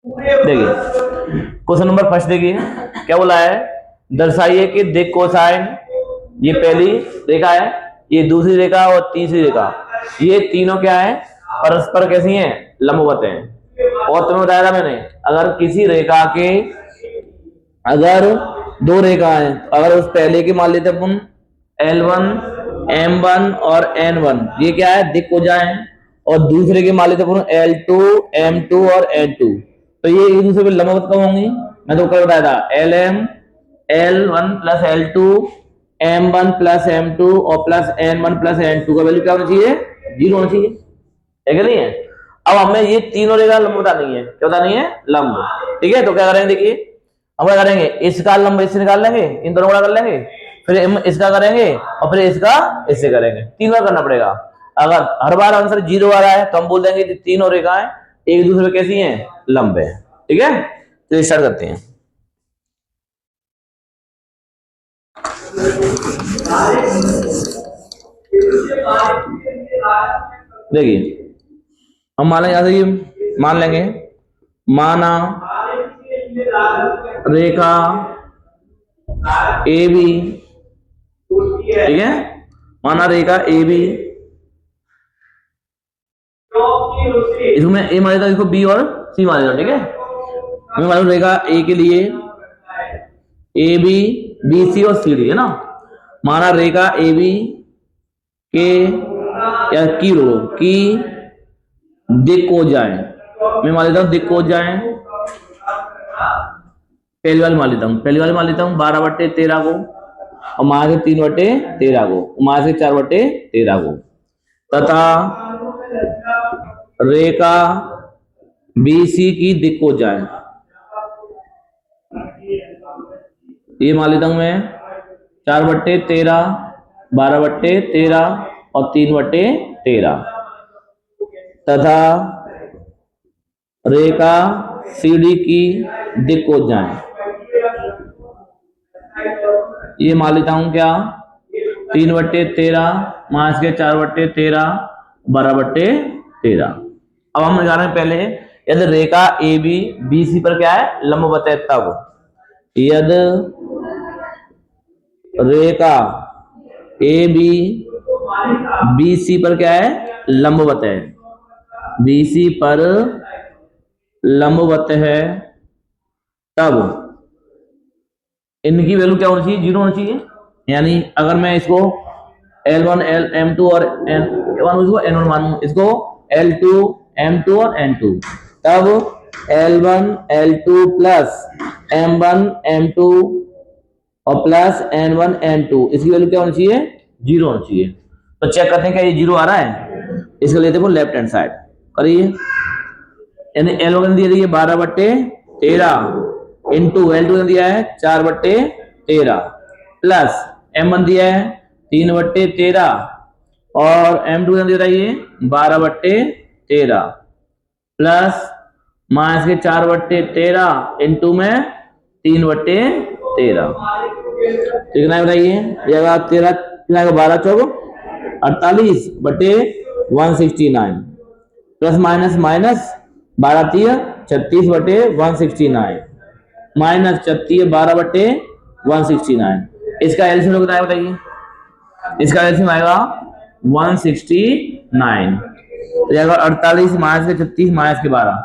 देखिए question number first देखिए क्या बोला है, दर्शाइए कि दिक् कोसाइन, ये पहली रेखा है, ये दूसरी रेखा और तीसरी रेखा, ये तीनों क्या है, परस्पर कैसी हैं, लंबवत हैं। और तुम्हें बताया था मैंने, अगर किसी रेखा के, अगर दो रेखा है, अगर उस पहले की मान लेते अपन L1 M1 और N1, ये क्या है, दिक् को जाए, और दूसरे के मान लेते अपन L2 M2 और N2, तो ये एक दूसरे पे लंबवत कब होंगी, मैं तो कल बताया था LM L1 plus L2 M1 plus M2 और प्लस N1 प्लस N2 का वैल्यू क्या होना चाहिए, 0 होना चाहिए, है क्या नहीं है। अब हमें ये तीनों रेखा लंब बतानी है, क्या बतानी है, लंब। ठीक है, तो क्या करेंगे, देखिए हम क्या करेंगे, इसका लंब इससे निकाल लेंगे, इन दोनों का कर लेंगे, फिर इसका करेंगे और फिर इसका इससे करेंगे, 3 बार करना पड़ेगा। अगर हर बार आंसर 0 आ रहा है तो हम बोल देंगे कि तीनों रेखाएं एक दूसरे पे कैसी हैं, लंब है। ठीक है, तो स्टार्ट करते हैं। देखिए हम मान लेंगे, ये मान लेंगे, माना रेखा ए बी, ठीक है, माना रेखा ए बी, इसमें ए मान लेता हूं, इसको बी और सी मान लेता हूं, ठीक है। मैं मान लूं रेखा ए के लिए ए बी बी सी और सी डी, है ना। माना रेखा ए बी के या की रो की दिक् को जाए, मैं मान लेता हूं दिक् को जाए, पहली वाली मान लेता हूं, पहली वाली मान लेता हूं 12/13 को, और मां से 3/13 को, मां से 4/13 को, तथा रेखा बीसी की दिक् को जाए, ये मान लेता हूं मैं 4/13 12/13 और 3/13, तथा रेखा सीडी की दिक् को जाए, ये मान लेता हूं क्या 3/13 माइनस के 4/13 12/13। अब हम निकाल रहे हैं पहले, यदि रेखा ए बी बी सी पर क्या है, लंबवत है, तब यदि रेखा ए बी बी सी पर क्या है, लंबवत है, बी सी पर लंबवत है, तब इनकी वैल्यू क्या होनी चाहिए, 0 होनी चाहिए। यानी अगर मैं इसको L1 M2 और N1 इसको N1 मानूं, इसको L2 M2 और N2, तब L1 L2 plus M1 M2 और प्लस N1 N2, इसकी वैल्यू क्या होनी चाहिए, 0 होनी चाहिए। तो चेक करते हैं क्या ये 0 आ रहा है, इसको लेते हैं लेफ्ट हैंड साइड, करिए, यानी L1 दिया है 12/13 इंटू L2 दिया है 4/13 प्लस M1 दिया है 3/13 और M2 दिया है ये 12/13 प्लस माइनस के 4/13 इंटू में 3/13, कितना बताइए, 13 12 चौक 48/169 प्लस माइनस माइनस 12 36/169 माइनस 12/169, इसका एलसीएम कितना है बताइए, इसका एलसीएम आएगा 169, तो जाएगा 48 माइनस के 36 माइनस के 12,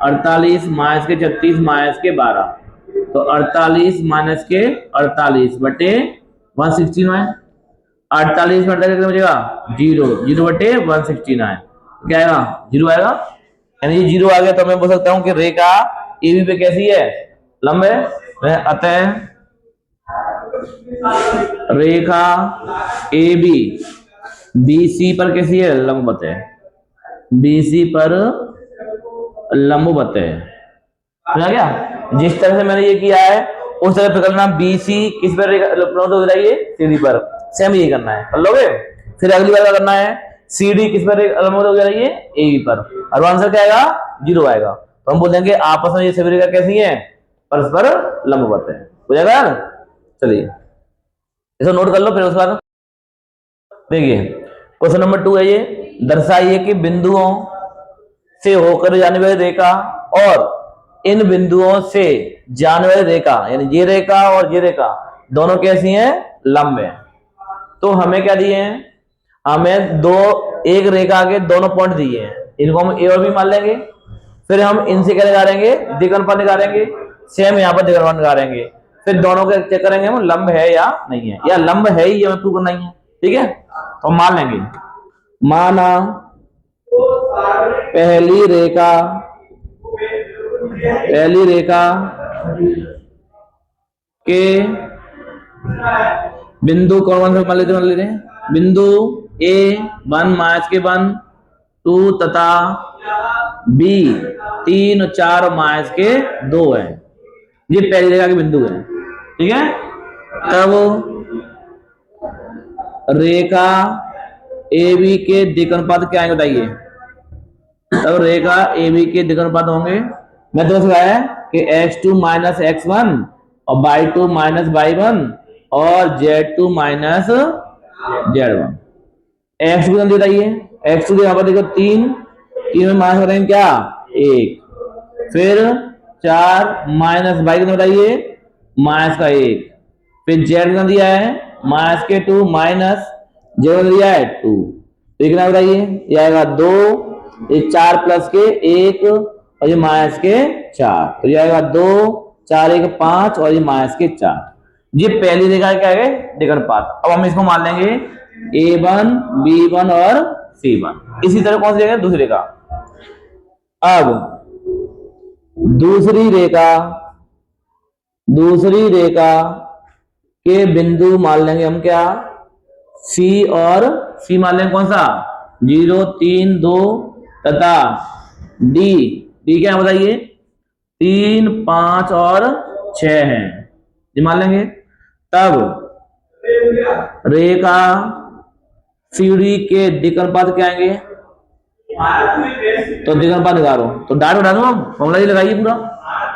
48 माइनस के 36 माइनस के 12, तो 48 माइनस के 48/169, 48 में कितना बचेगा, 0, 0/169, क्या आएगा, 0 आएगा। यानी 0 आ गया तो मैं बोल सकता हूं कि रेखा ए बी पे कैसी है, लंब है। अतः रेखा ए बी बी सी पर कैसी है, लंबवत है, बी सी पर लंबवत है, समझा क्या। जिस तरह से मैंने ये किया है उस तरह से करना, बी सी किस पर लंबवत है, सीडी पर, सेम ये करना है, कर लोगे। फिर अगली बार क्या करना है, सीडी किस पर लंबवत हो जाएगी, ए बी पर, और आंसर क्या आएगा, 0 आएगा। तो हम बोल देंगे आपस में ये सभी रेखा कैसी है, परस्पर लंबवत है, हो जाएगा यार। चलिए इसको नोट कर लो, फिर उसके बाद देखिए क्वेश्चन नंबर 2 है ये, दर्शाइए कि बिंदुओं से होकर जाने वाली रेखा और इन बिंदुओं से जाने वाली रेखा, यानी ये रेखा और ये रेखा दोनों कैसी हैं, लंब है। तो हमें क्या दिए हैं, हमें दो एक रेखा के दोनों पॉइंट दिए हैं, इनको हम ए और बी मान लेंगे। फिर हम इनसे क्या निकालेंगे, दिगंबर निकालेंगे। सेम यहाँ पर दिगंबर निकालेंगे। फिर दोनों का चेक करेंगे हम लंब है या नहीं है, या लंब है ही हमें प्रूव करना ही है। ठीक है, तो मान लेंगे, माना पहली रेखा के बिंदु कौन से मान लेते हैं, बिंदु A1 माइनस के 1 2 तथा B 3 और 4 और माइनस के 2 है। ये पहली रेखा के बिंदु है। ठीक है, तब रेखा AB के दिक्-अनुपात क्या आएंगे बताइए। तब रेखा AB के दिक्-अनुपात होंगे, मैं तो सिखाया है कि x2 माइनस x1 और y2 माइनस y1 और z2 माइनस z1। x2 जल्दी बताइए, x2 यहाँ पर देखो 3 में माइनस करेंगे क्या 1, फिर 4 माइनस y कितना बताइए माइनस का 1, फिर z कितना दिया है माइनस के 2 माइनस z दिया है 2, तो कितना बताइए ये आएगा 2, ये 4 प्लस के 1 और ये माइनस के 4, तो ये आएगा 2 4 1 5 और ये माइनस के 4। ये पहली रेखा क्या है दिक्-अनुपात। अब हम इसको मान लेंगे A1 B1 और C1। इसी तरह कौन सी रेखा, दूसरी रेखा। अब दूसरी रेखा के बिंदु मान लेंगे हम क्या, C और C मान लेंगे कौन सा 0 3 2 तथा D क्या बताइए 3 5 और 6 है, ये मान लेंगे। तब रेखा CD के दिक्-अनुपात क्या आएंगे, तो दिक्-अनुपात निकालो, तो डाट बना दो, फॉर्मूला ही लगाइए पूरा,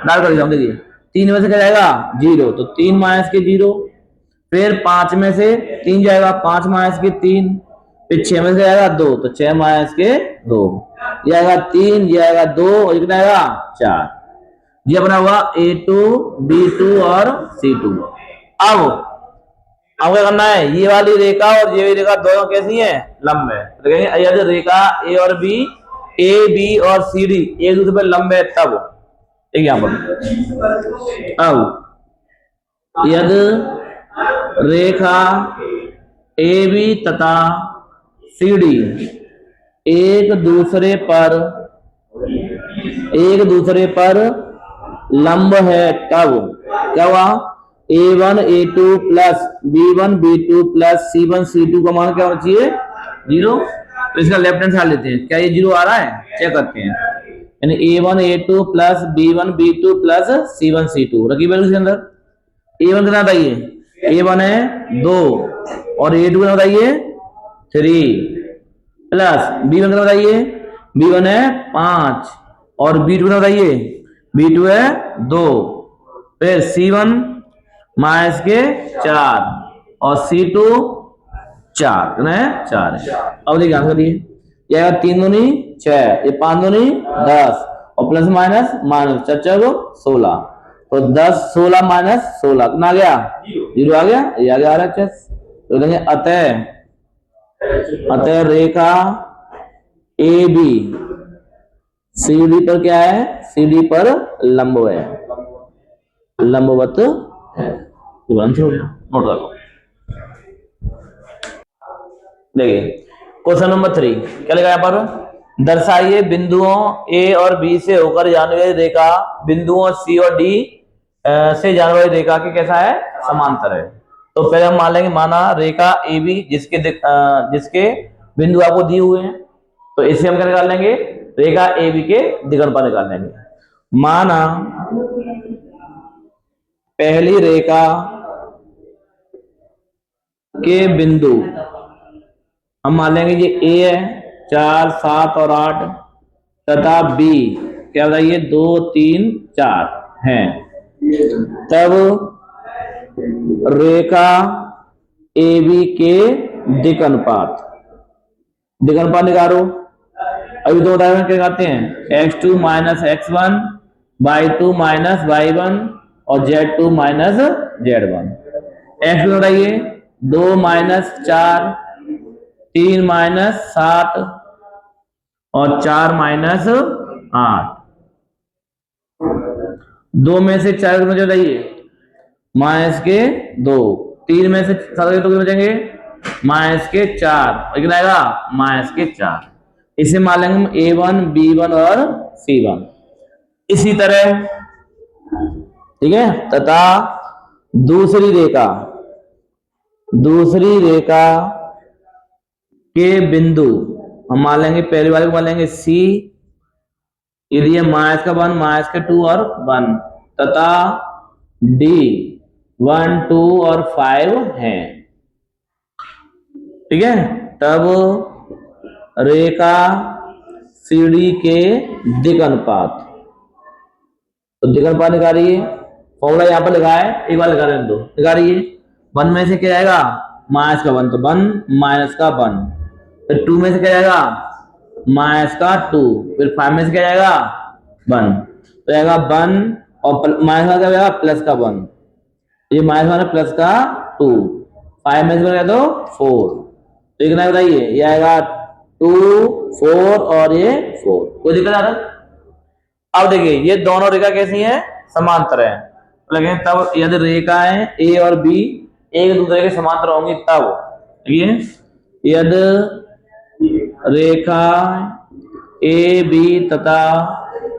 डाट कर दिया। देखिए 3 में से क्या जाएगा 0, तो 3 माइनस के 0, फिर 5 में से 3 जाएगा 5 माइनस के 3, फिर 6 में से जाएगा 2, तो 6 माइनस के 2, ये आएगा 3, ये आएगा 2 और कितना आएगा 4। ये बना हुआ A2 B2 और C2। अब क्या करना है, ये वाली रेखा और ये वाली रेखा दोनों कैसी हैं, लंब है। तो कहेंगे यदि रेखा A और B A B और CD एक दूसरे पर लंब है तब, एक यहां पर, अब यदि रेखा AB तथा CD एक दूसरे पर लंब है तब क्या हुआ, A1 A2 plus B1 B2 plus C1 C2 का मान क्या होना चाहिए 0। तो इसका लेफ्ट हैंड साइड लेते हैं, क्या ये 0 आ रहा है, चेक करते हैं। यानी A1 A2 plus B1 B2 plus C1 C2 रखी वैल्यू के अंदर। A1 कितना बताइए, A1 है 2 और A2 कितना बताइए 3 प्लस B1 कितना बताइए, B1 है 5 और B2 कितना बताइए, B2 है 2, फिर C1 माइनस के 4 और C2 4 है 4 है। अब देखिए आंसर दिए, ये आएगा 3 दूनी 6, ये 5 दूनी 10 और प्लस माइनस माइनस 4 4 16, तो 10 16 माइनस 16 कितना आ गया 0 आ गया, ये आ गया RHS। तो देखेंगे अतः रेखा AB CD पर क्या है, CD पर लंब है, लंबवत है। नोट करो। देखिए क्वेश्चन नंबर 3 क्या लिखा यहाँ पर, दर्शाइए बिंदुओं A और B से होकर जाने वाली रेखा बिंदुओं C और D से जाने वाली रेखा के कैसा है, समांतर है। तो पहले हम मान लेंगे, माना रेखा AB जिसके बिंदु आपको दिए हुए हैं, तो इससे हम क्या निकाल लेंगे, रेखा AB के दिक्-अनुपात निकाल लेंगे। माना पहली रेखा के बिंदु हम मान लेंगे ये A है 4 7 और 8 तथा B क्या बताइए 2 3 4 है। तब रेखा AB के दिक्-अनुपात निकालो। अभी तो बताया क्या कहते हैं, x2 minus x1 y2 minus y1 और z2 माइनस z1। एक्स बताइए, 2 माइनस 4, 3 माइनस 7 और 4 माइनस 8। 2 में से 4 कितने बताइए, माइनस के 2। 3 में से 7 के 2 कितने बचेंगे, माइनस के 4। और कितना आएगा, माइनस के 4। इसे मान लेंगे हम A1, B1 और C1। इसी तरह, ठीक है, तथा दूसरी रेखा के बिंदु हम मान लेंगे, पहले वाले को मान लेंगे C, यदि ये माइनस का 1, माइनस के 2 और 1, तथा D 1, 2 और 5 हैं, ठीक है, तब रेखा सीढ़ी के दिक् अनुपात, तो दिक् अनुपात निकालिए। फॉर्मूला यहाँ पर लिखा है, एक बार लगा दें, दो निकालिए। 1 में से क्या जाएगा, माइनस का 1 तो 1, माइनस का 1। फिर 2 में से क्या जाएगा, माइनस का 2। फिर 5 में से क्या जाएगा, 1। तो जाएगा 1 और माइनस का क्या जाएगा, प्लस का 1। ये माइनस 1 प्लस का 2। 5 में से क्या तो 4। तो ये कितना बताइए, ये आएगा 2, 4 और ये 4। कोई दिक्कत आ रहा है? अब देखिए, ये दोनों रेखा कैसी हैं, समांतर है। लेकिन तब यदि रेखाएं ए और बी एक दूसरे के समांतर होंगी तब, ठीक है, यदि रेखा ए बी तथा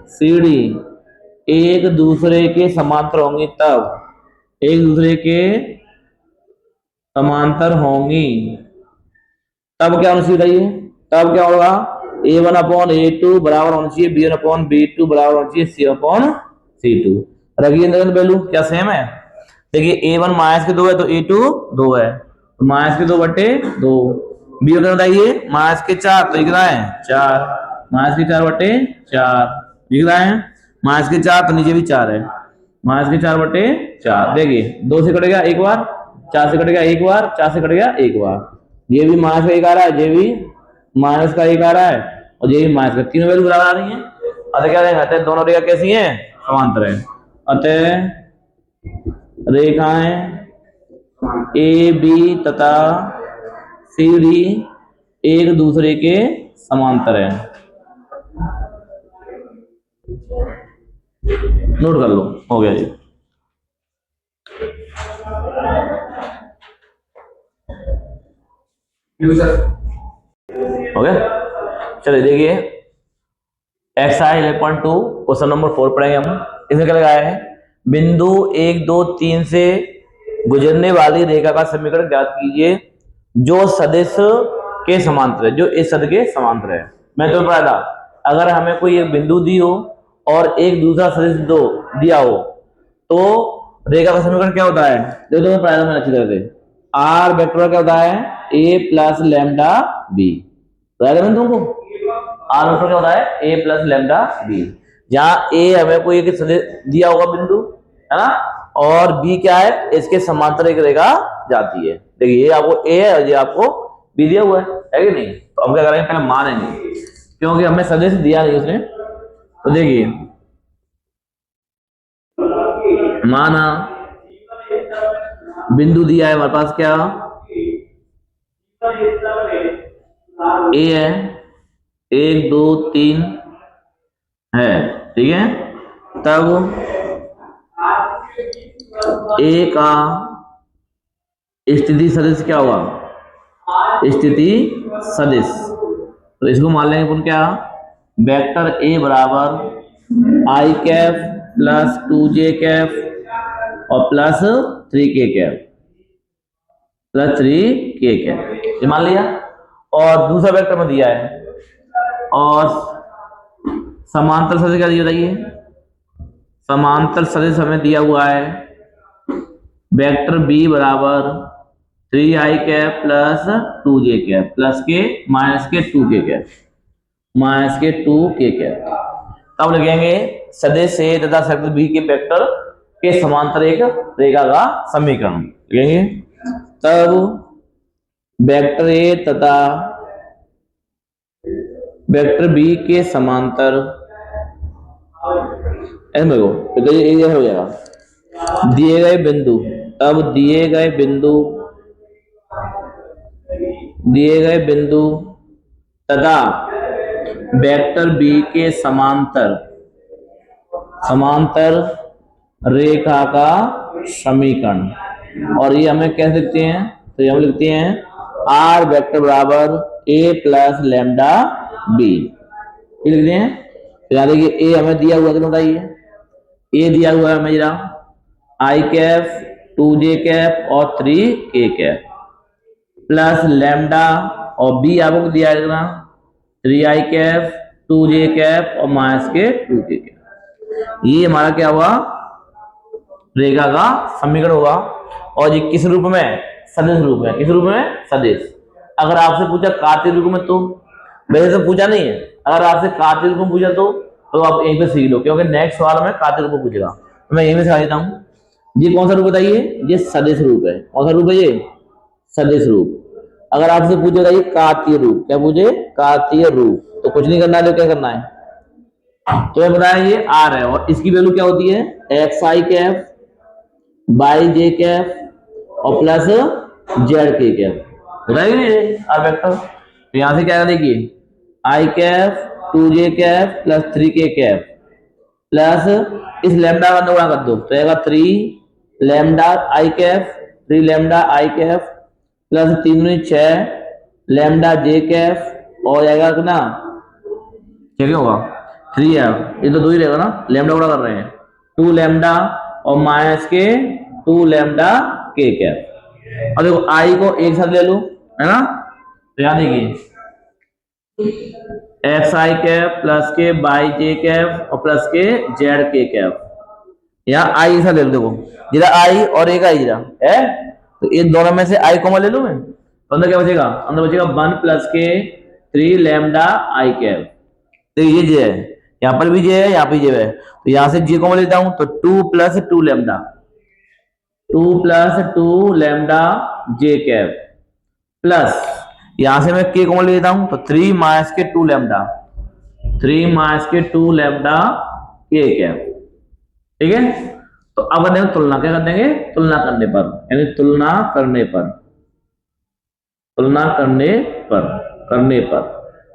सी डी एक दूसरे के समांतर होंगी तब, एक दूसरे के समांतर होंगी तब क्या होना चाहिए बताइए, तब क्या होगा, A1/A2 बराबर होना चाहिए B1/B2 बराबर होना चाहिए C/C2। रखिए वैल्यू क्या सेम है। देखिए A1 माइनस के 2 है तो A2 2 है, तो माइनस के 2/2। B1 बताइए माइनस के 4, तो कितना है 4, माइनस के 4/4। कितना है माइनस के 4, तो नीचे भी 4 है, माइनस के 4/4। देखिए 2 से कटेगा एक बार, 4 से कटेगा एक बार, 4 से कटेगा एक बार। ये भी माइनस का 1 आ रहा है, ये भी माइनस का 1 आ रहा है, और ये भी माइनस का। तीनों वैल्यू बराबर आ रही हैं। अतः क्या कहते हैं, दोनों रेखा कैसी हैं, समांतर है। अतः रेखाएं ए बी तथा सी डी एक दूसरे के समांतर है। नोट कर लो, हो गया जी। हो गया, चलिए देखिए एक्सरसाइज 11.2 क्वेश्चन नंबर 4 पढ़ेंगे हम। इसमें क्या लगाया है, बिंदु 1, 2, 3 से गुजरने वाली रेखा का समीकरण ज्ञात कीजिए जो सदिश के समांतर है, जो इस सदिश के समांतर है। मैं तो पढ़ा था, अगर हमें कोई एक बिंदु दी हो और एक दूसरा सदिश दो दिया हो तो रेखा का समीकरण क्या होता है, जो तो पढ़ाया था मैंने अच्छी तरह से। आर वेक्टर क्या होता है, ए प्लस लैम्डा बी, पढ़ाया था मैंने तुमको। आर वेक्टर क्या होता है, ए प्लस लैम्डा बी, जहां ए हमें कोई एक सदिश दिया होगा बिंदु, है ना, और बी क्या है, इसके समांतर एक रेखा जाती है। देखिए ये आपको ए है और ये आपको बी दिया हुआ है कि नहीं। तो हम क्या करेंगे, पहले मानेंगे क्योंकि हमें सदिश दिया नहीं उसने। तो देखिए माना बिंदु दिया है हमारे पास, क्या ए है, 1, 2, 3 है, ठीक है। तब ए का स्थिति सदिश क्या हुआ, स्थिति सदिश, तो इसको मान लेंगे अपन क्या, वेक्टर ए बराबर आई कैप प्लस 2j कैप और plus 3k cap, plus 3k cap, ये मान लिया। और दूसरा वेक्टर में दिया है, और समांतर सदिश क्या दिया बताइए, समांतर सदिश हमें दिया हुआ है वेक्टर बी बराबर 3i cap plus 2j cap plus के माइनस के 2k कैप, माइनस के 2k कैप। तब लिखेंगे सदिश ए तथा सदिश बी के वेक्टर के समांतर एक रेखा का समीकरण लिखेंगे। तब वेक्टर ए तथा वेक्टर बी के समांतर ऐसे देखो, तो ये ऐसे हो जाएगा दिए गए बिंदु। अब दिए गए बिंदु तथा वेक्टर बी के समांतर रेखा का समीकरण। और ये हमें कैसे लिखते हैं, तो ये हम लिखते हैं आर वेक्टर बराबर ए प्लस लैम्डा बी, ये लिखते हैं। तो यहाँ देखिए ए हमें दिया हुआ है, बताइए ए दिया हुआ है हमें जरा आई कैफ 2j कैफ और 3k कैफ प्लस लैम्डा, और बी आपको दिया है 3i कैफ 2j कैफ और माइनस के 2k कैफ। ये हमारा क्या हुआ, रेखा का समीकरण होगा। और ये किस रूप में, सदिश रूप में। किस रूप में, सदिश। अगर आपसे पूछा कार्तीय रूप में, तो वैसे तो पूछा नहीं है, अगर आपसे कार्तीय रूप में पूछा तो आप यहीं पे सीख लो, क्योंकि नेक्स्ट सवाल में कार्तीय रूप में पूछेगा। तो मैं यहीं पे सिखा देता हूँ। ये कौन सा रूप बताइए, ये सदिश रूप है। कौन सा रूप है ये, सदिश रूप। अगर आपसे पूछे बताइए कार्तीय रूप, क्या पूछे, कार्तीय रूप, तो कुछ नहीं करना है, क्या करना है, तो ये बताया ये आर है, और इसकी वैल्यू क्या होती है, x I Kaif by J cap और प्लस जेड के कैफ, बताइए आर वेक्टर। तो यहां से क्या देखिए i cap 2j cap plus 3k cap plus इस लैम्डा का गुणा कर दो, तो आएगा 3 lambda i cap 3 lambda i cap plus 3 6 lambda j cap, और आएगा कितना, क्या होगा 3 है, ये तो 2 ही रहेगा ना, लैम्डा गुणा कर रहे हैं 2 लैम्डा और माइनस के 2 लैम्डा के कैफ। और देखो आई को एक साथ ले लो, है ना, तो यहां देखिए एक्स आई कैफ प्लस के बाई जे कैफ और प्लस के जेड के कैफ, यहाँ आई ऐसा ले लो। देखो जरा आई और एक आई जरा है, तो इन दोनों में से आई कॉमन ले लूं मैं, तो अंदर क्या बचेगा, अंदर बचेगा 1 प्लस के 3 लैम्डा आई कैफ। तो ये जे है, यहाँ पर भी जे है, यहाँ पे जे है, तो यहाँ से जे कॉमन लेता हूं, तो 2 plus 2 lambda 2 plus 2 lambda j Kaif plus यहां से मैं के कॉमन ले लेता हूं, तो 3 माइनस के 2 लैम्डा 3 माइनस के 2 लैम्डा के कैफ, ठीक है। तो अब करने तुलना, क्या कर देंगे, तुलना करने पर, यानी तुलना करने पर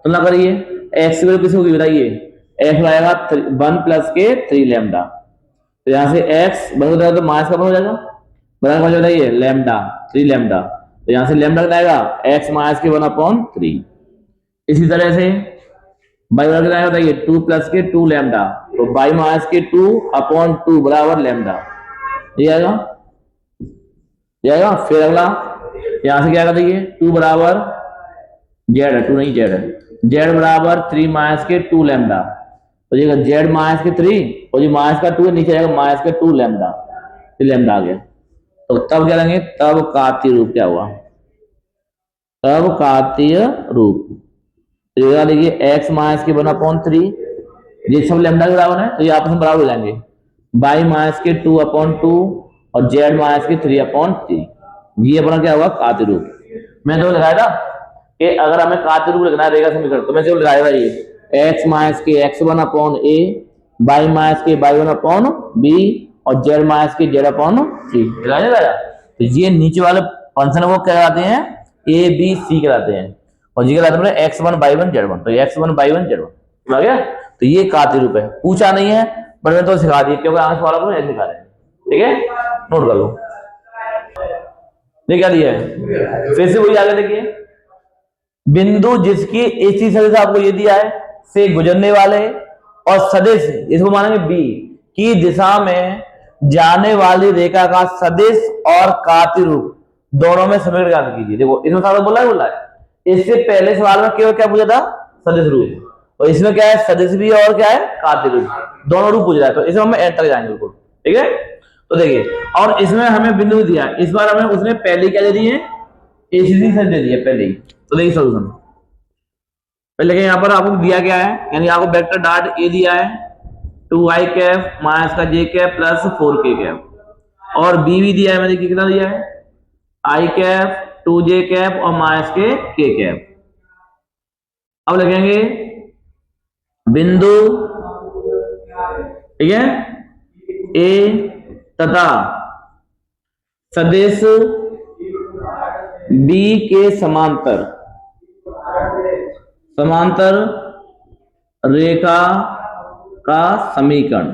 तुलना करिए। एक्स की वैल्यू किसी होगी बताइए, एक्स आएगा 1 प्लस के 3 लैम्डा, तो यहां से एक्स बन हो जाएगा, तो माइनस का हो जाएगा, बराबर बताइए लैम्डा 3 लैम्डा, तो यहां से लैम्डा कितना आएगा, एक्स माइनस के 1/3। इसी तरह से बाई बराबर कितना बताइए 2 प्लस के 2 लैम्डा, तो बाई माइनस के 2/2 बराबर लैम्डा, ये आएगा। फिर अगला यहां से क्या बताइए 2 बराबर जेड है, 2 नहीं जेड है, जेड बराबर 3 माइनस के 2 लैम्डा, तो ये जेड माइनस के 3 और ये माइनस का 2 नीचे आएगा माइनस के 2 लैम्डा, लैम्डा आ गया। तो तब क्या लेंगे, तब कार्तीय रूप क्या हुआ, तब कार्तीय रूप। तो देखिए एक्स माइनस के 1/3, ये सब लैम्डा के बराबर है, तो ये आपस में बराबर हो जाएंगे, बाई माइनस के 2/2 और जेड माइनस के 3/3, ये अपना क्या हुआ, कार्तीय रूप। मैं तो लगाया था कि अगर हमें कार्तीय रूप लिखना है रेखा समीकरण, तो मैं सिर्फ लगाया था ये एक्स माइनस के x1/a बाई माइनस के y1/b और जेड माइनस के z/c लगाया। तो ये नीचे वाले फंक्शन वो क्या कहलाते हैं, ए बी सी कहलाते हैं, और ये कहलाते हैं x1 y1 z1, तो x1 y1 z1 आ गया। तो ये कार्तीय रूप है, पूछा नहीं है पर मैं तो सिखा दी, क्योंकि आगे सवाल को ऐसे सिखा रहे हैं, ठीक है, नोट कर लो। ये क्या दिया है, फिर से वही आगे देखिए, बिंदु जिसकी एसी सदिश आपको ये दिया है से गुजरने वाले और सदिश, इसको मानेंगे बी की दिशा में जाने वाली रेखा का सदिश और कार्तीय रूप दोनों में समीकरण ज्ञात कीजिए। देखो इसमें सारा बोला है, इससे पहले सवाल में केवल क्या पूछा था, सदिश रूप, और इसमें क्या है, सदिश भी और क्या है, कार्तीय रूप, दोनों रूप पूछ रहा है। तो इसमें हम एंड तक जाएंगे बिल्कुल, ठीक है। तो देखिए, और इसमें हमें बिंदु दिया, इस बार हमें उसने पहले क्या दे दी है, एसीसी से दे दिया पहले ही। तो देखिए सोल्यूशन पहले यहाँ पर आपको दिया गया है, यानी आपको वेक्टर डॉट ए दिया है 2i कैफ माइनस का j Kaif plus 4k Kaif, और बी भी दिया है, मैंने कितना दिया है i कैफ 2j कैफ और माइनस के k कैफ। अब लिखेंगे बिंदु, ठीक है, ए तथा सदिश बी के समांतर रेखा का समीकरण।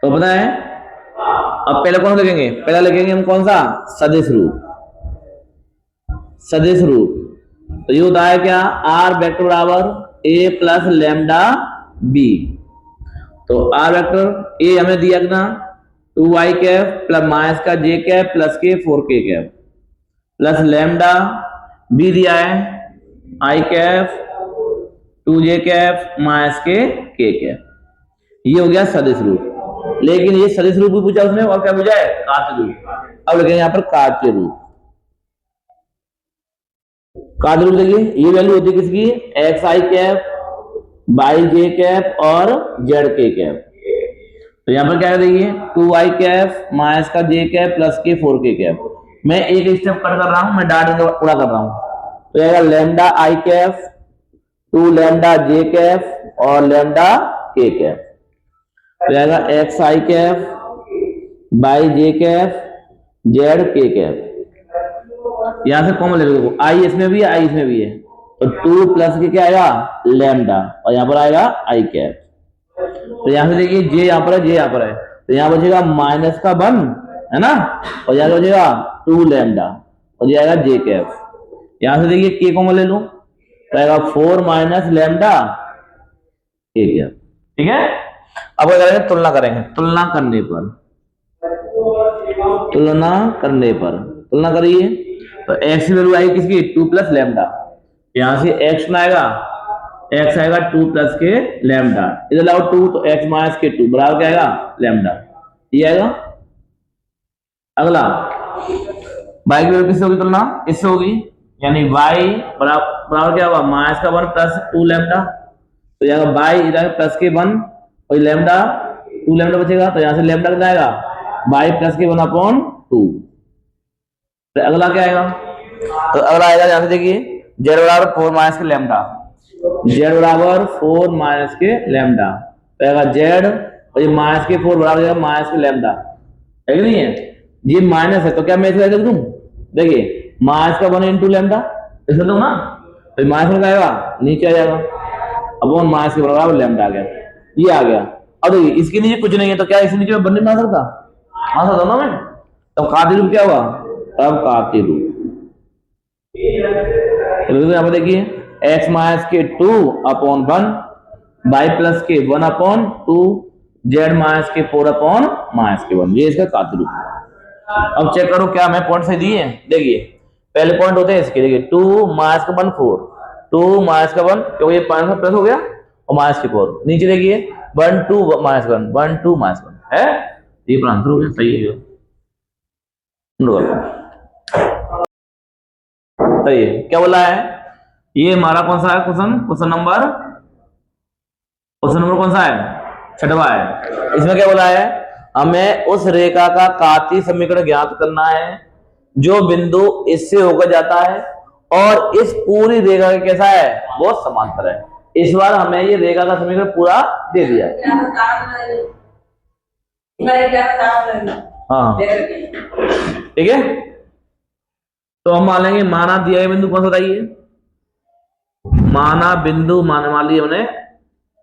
तो पता है, अब पहले कौन सा लिखेंगे? पहला लिखेंगे हम कौन सा? सदिश रूप। तो ये होता है क्या? आर वेक्टर बराबर ए प्लस लैम्डा बी। तो आर वेक्टर ए हमें दिया ना 2i कैप प्लस माइनस का जे कैप प्लस के 4k cap plus lambda B दिया है आई कैप 2j कैप माइनस के k कैप। ये हो गया सदिश रूप। लेकिन ये सदिश रूप भी पूछा उसने, और क्या पूछा है? कार्तीय रूप। अब लिखेंगे यहां पर कार्तीय रूप। कार्तीय रूप देखिए, ये वैल्यू होती है किसकी? X i cap by j cap और जेड के कैप। तो यहां पर क्या देखिए 2i कैप माइनस का जे कैप प्लस के 4k कैप। मैं एक स्टेप कट कर रहा हूं, मैं डाट उड़ा कर रहा हूं। तो आएगा लैम्डा आई कैप 2 लैम्डा जे कैप और लैम्डा के कैप। तो आएगा x i cap by j cap Z के कैप। यहां से कॉमन ले लो, आई इसमें भी है आई इसमें भी है, तो 2 प्लस के क्या आएगा? लैम्डा, और यहां पर आएगा आई कैप। तो यहां से देखिए जे यहां पर है, जे यहां पर है, तो यहां बचेगा माइनस का 1 है ना, और यहां बचेगा 2 लैम्डा और ये आएगा जे कैप। यहां से देखिए के कॉमन ले लो, तो आएगा 4 माइनस लैम्डा के कैप। ठीक है, अब करेंगे तुलना तुलना करिए। तो एक्स की वैल्यू आएगी किसकी? 2 प्लस लैम्डा। यहां से एक्स में आएगा, एक्स आएगा 2 प्लस के लैम्डा, इधर लाओ 2 तो एक्स माइनस के 2 बराबर क्या आएगा? लैम्डा। ये आएगा। अगला y की वैल्यू किससे होगी तुलना? इससे होगी, यानी y बराबर क्या होगा? माइनस का 1 प्लस 2 लैम्डा। तो यहाँ y इधर प्लस के 1 और लैम्डा 2 लैम्डा बचेगा, तो यहां से लैम्डा कितना आएगा? y प्लस के 1/2। तो अगला क्या आएगा? तो अगला आएगा, यहां से देखिए z बराबर 4 माइनस के लैम्डा, z बराबर 4 माइनस के लैम्डा। तो आएगा z और ये माइनस के 4 बराबर माइनस के लैम्डा, है कि नहीं है? ये माइनस है तो क्या मैं इसको लिख दूं? देखिए माइनस का 1 इंटू लैम्डा इसमें दूं ना, तो माइनस में आएगा नीचे आ जाएगा, अब माइनस के बराबर लैम्डा आ गया, ये आ गया। अब देखिए इसके नीचे कुछ नहीं है, तो क्या इसके नीचे मैं बनने बना सकता? हाँ सकता ना मैं। तब कार्तीय रूप क्या हुआ? तब कार्तीय रूप। तो यहाँ पर देखिए x माइनस के 2/1 y प्लस के 1/2 z माइनस के 4/-1, ये इसका कार्तीय रूप है। अब चेक करो क्या मैं पॉइंट से दिए? देखिए पहले पॉइंट होते हैं इसके, देखिए 2 माइनस का 1 4, 2 माइनस का 1 क्योंकि ये प्लस हो गया और माइनस के 4, नीचे देखिए 1 2 माइनस 1 1 2 माइनस 1 है, ये आंसर हो गया। सही है, सही है। क्या बोला है? ये हमारा कौन सा है क्वेश्चन नंबर कौन सा है? छठवा है। इसमें क्या बोला है? हमें उस रेखा का कार्तीय समीकरण ज्ञात करना है जो बिंदु इससे होकर जाता है और इस पूरी रेखा का कैसा है? वो समांतर है। इस बार हमें ये रेखा का समीकरण पूरा दे दिया है। हाँ ठीक है, तो हम मान लेंगे माना दिया है बिंदु कौन सा बताइए? माना बिंदु मान लिया हमने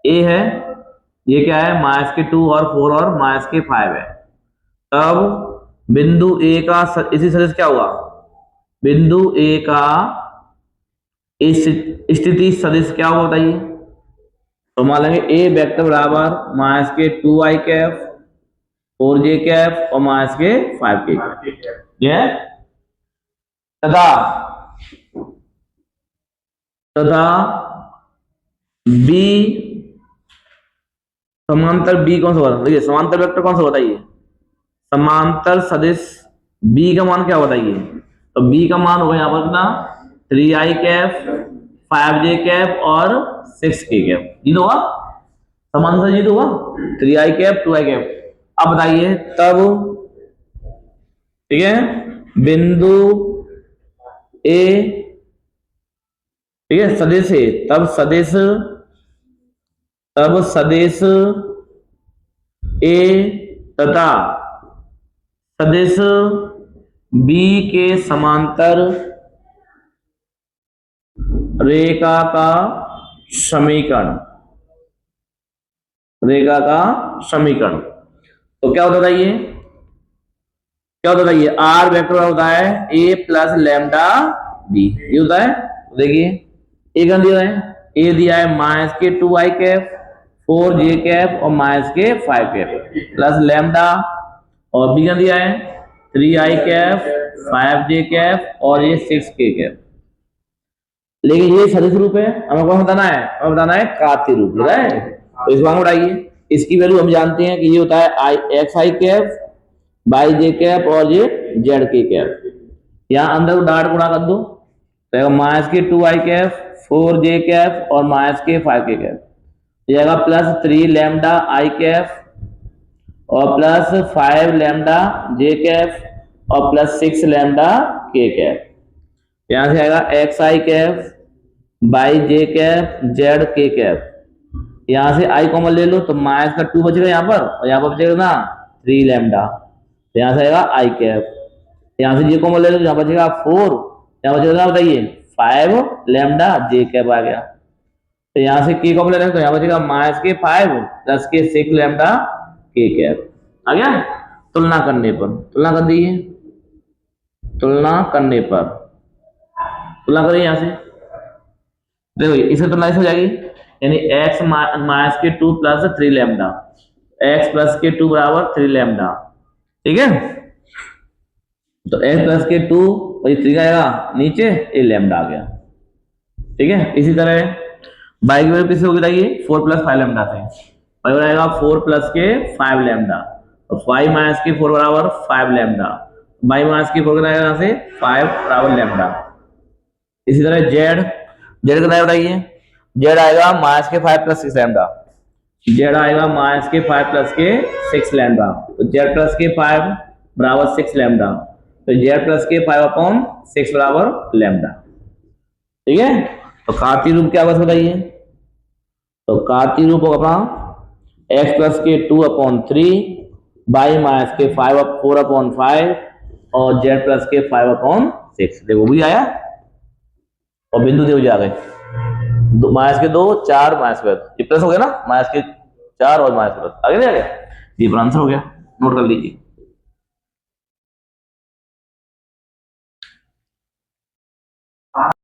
ए है, ये क्या है? माइनस के 2 और 4 और माइनस के 5 है। तब बिंदु ए का इसी सदिश क्या हुआ? बिंदु ए का स्थिति सदिश क्या हुआ बताइए? तो मान लेंगे ए वेक्टर बराबर माइनस के 2i कैप 4j कैप और माइनस के 5k कैप, ये तथा बी समांतर बी कौन सा होता है? समांतर वेक्टर कौन सा बताइए? समांतर सदिश बी का मान क्या बताइए? तो बी का मान होगा यहाँ पर कितना? 3i कैप 5j कैप और 6k कैप। जीत होगा समांतर, जीत होगा 3i कैप 2i कैप। अब बताइए तब, ठीक है, बिंदु ए, ठीक है, सदिश है, तब सदिश ए तथा सदिश बी के समांतर रेखा का समीकरण, रेखा का समीकरण। तो क्या होता था ये, क्या होता था ये, आर वेक्टर होता है ए प्लस लैम्डा बी, ये होता है। देखिए ए क्या दिया है, ए दिया है माइनस के 2i कैप 4j कैप और माइनस के 5 कैप प्लस लैम्डा, और बी क्या दिया है 3i कैप 5j कैप और ये 6k कैप। लेकिन ये सदिश रूप है, हमें कौन बताना है, हमें बताना है कार्तीय रूप है। तो इस बार उठाइए, इसकी वैल्यू हम जानते हैं कि ये होता है i x i cap by j cap और ये जेड के कैप। यहाँ अंदर डाट गुणा कर दो तो माइनस के 2i कैप 4j कैप और माइनस के 5k कैप, जाएगा प्लस 3 लैम्डा आई कैप और प्लस 5 लैम्डा जे कैप और प्लस 6 लैम्डा के कैप। यहां से आएगा x i cap by j cap Z के कैप, यहां से आई कॉमन ले लो तो माइनस का 2 बचेगा यहाँ पर और यहाँ पर बचेगा ना 3 लैम्डा, तो यहाँ से आएगा आई कैप, यहाँ से जे कॉमन ले लो, यहाँ बचेगा 4, यहाँ बचेगा बताइए 5 लैम्डा जे कैप आ गया। तो यहाँ से के कॉमन ले लेंगे तो यहाँ बचेगा माइनस के 5 प्लस के 6 लैम्डा के कैप आ गया। तुलना करने पर, तुलना कर दीजिए, तुलना करने पर, तुलना करिए यहाँ से, देखो इसे तुलना हो जाएगी, यानी x माइनस के 2 प्लस 3 लैम्डा, x प्लस के 2 बराबर 3 लैम्डा, ठीक है। तो x प्लस के 2 और ये 3 आएगा नीचे, ये लैम्डा आ गया, ठीक है। इसी तरह बाई की वैल्यू किससे होगी बताइए 4 प्लस 5 लैम्डा से, बाई हो जाएगा 4 प्लस के 5 लैम्डा और 5 माइनस के 4 बराबर 5 लैम्डा, बाई माइनस के 4 यहाँ से 5 बराबर लैम्डा। इसी तरह जेड, जेड कितना बताइए, जेड आएगा माइनस के 5 प्लस 6 लैम्डा, जेड आएगा माइनस के 5 प्लस के 6 लैम्डा, तो जेड प्लस के 5 बराबर 6 लैम्डा, तो जेड प्लस के 5 अपॉन 6 बराबर लैम्डा, ठीक है। तो कार्तीय रूप क्या बस बताइए, तो कार्तीय रूप होगा अपना x प्लस के 2 अपॉन 3 बाई माइनस के 4 अपॉन 5 और z प्लस के 5 अपॉन 6, देखो भी आया और बिंदु दे आ गए, माइनस के 2 4 माइनस के, ये प्लस हो गया ना, माइनस के 4 और माइनस के प्लस आगे नहीं आ गया, ये आंसर हो गया, नोट कर लीजिए।